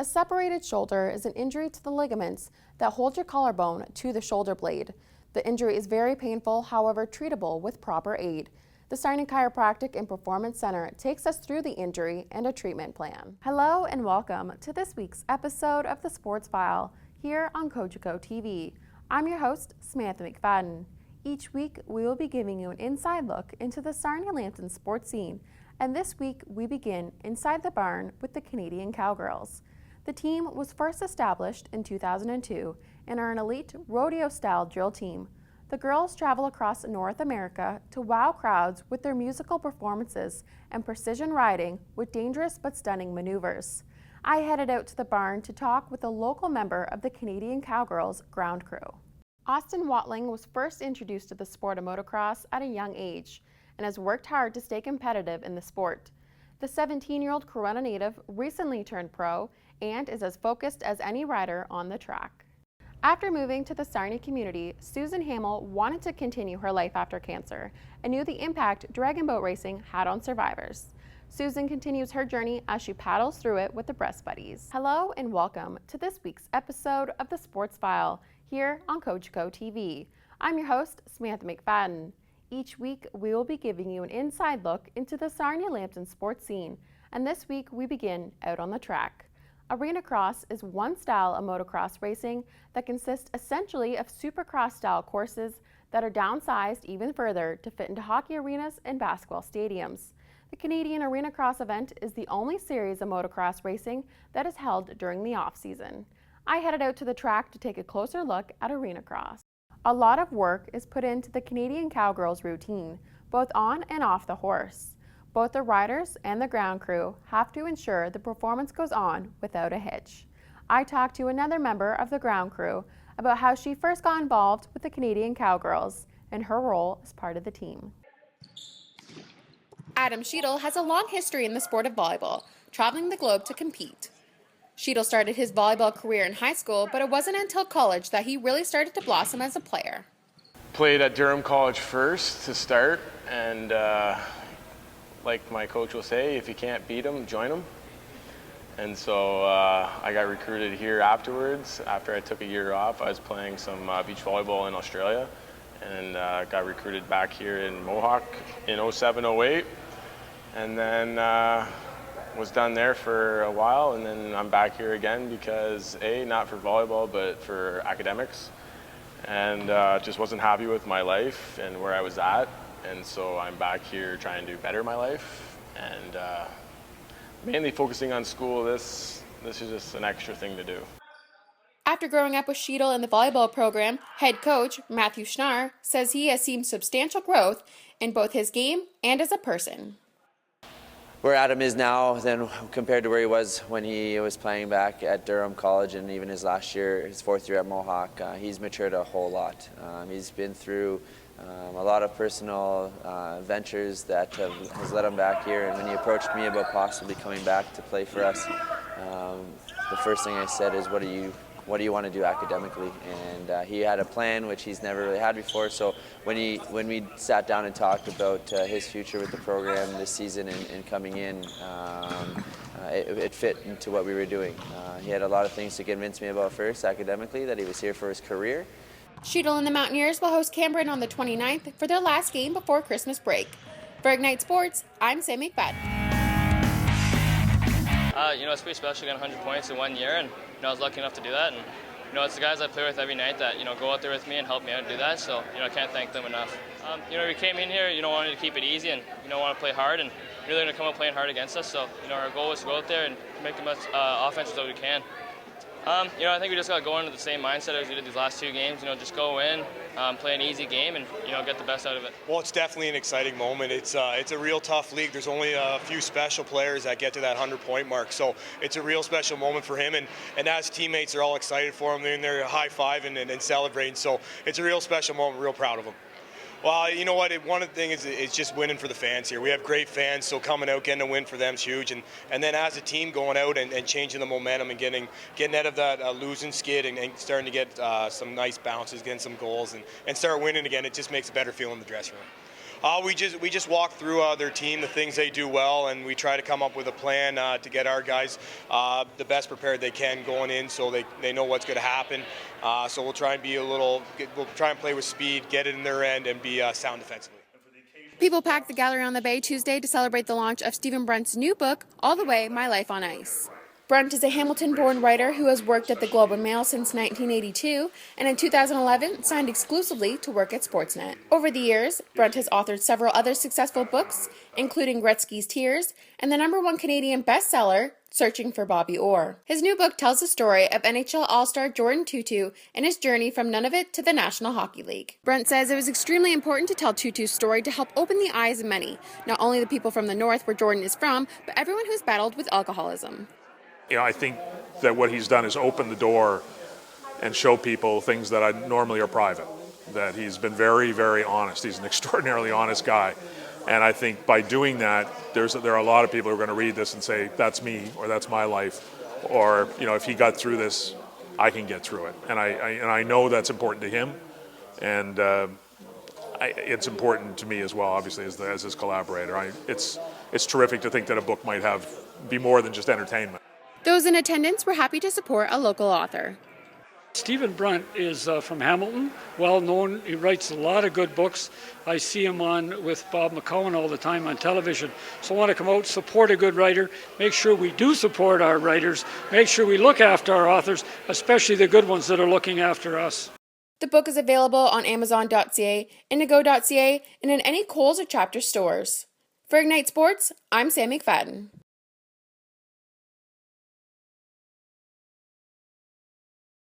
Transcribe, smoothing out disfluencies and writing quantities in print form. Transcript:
A separated shoulder is an injury to the ligaments that hold your collarbone to the shoulder blade. The injury is very painful, however treatable with proper aid. The Sarnia Chiropractic and Performance Center takes us through the injury and a treatment plan. Hello and welcome to this week's episode of the Sports File here on Cogeco TV. I'm your host, Samantha McFadden. Each week, we will be giving you an inside look into the Sarnia-Lambton sports scene, and this week we begin inside the barn with the Canadian Cowgirls. The team was first established in 2002 and are an elite rodeo-style drill team. The girls travel across North America to wow crowds with their musical performances and precision riding with dangerous but stunning maneuvers. I headed out to the barn to talk with a local member of the Canadian Cowgirls ground crew. Austin Watling was first introduced to the sport of motocross at a young age and has worked hard to stay competitive in the sport. The 17-year-old Corunna native recently turned pro and is as focused as any rider on the track. After moving to the Sarnia community, Susan Hamill wanted to continue her life after cancer and knew the impact dragon boat racing had on survivors. Susan continues her journey as she paddles through it with the Breast Buddies. Hello and welcome to this week's episode of the Sports File here on Cogeco TV. I'm your host, Samantha McFadden. Each week, we will be giving you an inside look into the Sarnia-Lambton sports scene, and this week we begin out on the track. Arena cross is one style of motocross racing that consists essentially of supercross-style courses that are downsized even further to fit into hockey arenas and basketball stadiums. The Canadian Arena Cross event is the only series of motocross racing that is held during the off-season. I headed out to the track to take a closer look at Arena Cross. A lot of work is put into the Canadian Cowgirls routine, both on and off the horse. Both the riders and the ground crew have to ensure the performance goes on without a hitch. I talked to another member of the ground crew about how she first got involved with the Canadian Cowgirls and her role as part of the team. Adam Sheedle has a long history in the sport of volleyball, traveling the globe to compete. Sheedle started his volleyball career in high school, but it wasn't until college that he really started to blossom as a player. Played at Durham College first to start, and like my coach will say, if you can't beat them, join them. And so I got recruited here afterwards. After I took a year off, I was playing some beach volleyball in Australia, and got recruited back here in Mohawk in 07-08, and then was done there for a while, and then I'm back here again because not for volleyball but for academics, and just wasn't happy with my life and where I was at, and so I'm back here trying to better my life and mainly focusing on school. This is just an extra thing to do. After growing up with Sheedle in the volleyball program, head coach Matthew Schnarr says he has seen substantial growth in both his game and as a person. Where Adam is now than compared to where he was when he was playing back at Durham College and even his last year, his fourth year at Mohawk, he's matured a whole lot. He's been through a lot of personal ventures that has led him back here, and when he approached me about possibly coming back to play for us, the first thing I said is, what do you want to do academically? And he had a plan which he's never really had before. So when we sat down and talked about his future with the program this season and coming in, it fit into what we were doing. He had a lot of things to convince me about first, academically, that he was here for his career. Sheedle and the Mountaineers will host Cameron on the 29th for their last game before Christmas break. For Ignite Sports, I'm Sam McFadden. It's pretty special getting 100 points in 1 year, and I was lucky enough to do that. And it's the guys I play with every night that go out there with me and help me out do that. So I can't thank them enough. We came in here, wanted to keep it easy and want to play hard, and really going to come out playing hard against us. So our goal was to go out there and make the most offense as we can. I think we just got to go into the same mindset as we did these last two games. Just go in, play an easy game, and get the best out of it. Well, it's definitely an exciting moment. It's a real tough league. There's only a few special players that get to that 100-point mark, so it's a real special moment for him. And as teammates, they're all excited for him. They're in there high-fiving and celebrating. So it's a real special moment. Real proud of him. Well, you know what? One of the things is just winning for the fans here. We have great fans, so coming out, getting a win for them is huge. And then as a team, going out and changing the momentum and getting out of that losing skid and starting to get some nice bounces, getting some goals, and start winning again, it just makes a better feel in the dressing room. We just walk through their team, the things they do well, and we try to come up with a plan to get our guys the best prepared they can going in, so they know what's going to happen. So we'll try and we'll try and play with speed, get it in their end, and be sound defensively. People packed the gallery on the Bay Tuesday to celebrate the launch of Stephen Brunt's new book, All the Way, My Life on Ice. Brunt is a Hamilton-born writer who has worked at the Globe and Mail since 1982 and in 2011 signed exclusively to work at Sportsnet. Over the years, Brunt has authored several other successful books, including Gretzky's Tears and the #1 Canadian bestseller, Searching for Bobby Orr. His new book tells the story of NHL All-Star Jordan Tootoo and his journey from Nunavut to the National Hockey League. Brunt says it was extremely important to tell Tootoo's story to help open the eyes of many, not only the people from the north where Jordan is from, but everyone who's battled with alcoholism. I think that what he's done is open the door and show people things that normally are private, that he's been very, very honest. He's an extraordinarily honest guy. And I think by doing that, there are a lot of people who are going to read this and say, that's me, or that's my life, or if he got through this, I can get through it. And I know that's important to him, and it's important to me as well, obviously, as his collaborator. It's terrific to think that a book might be more than just entertainment. Those in attendance were happy to support a local author. Stephen Brunt is from Hamilton, well known. He writes a lot of good books. I see him on with Bob McCowan all the time on television. So I want to come out, support a good writer, make sure we do support our writers, make sure we look after our authors, especially the good ones that are looking after us. The book is available on Amazon.ca, Indigo.ca, and in any Kohl's or Chapter stores. For Ignite Sports, I'm Sam McFadden.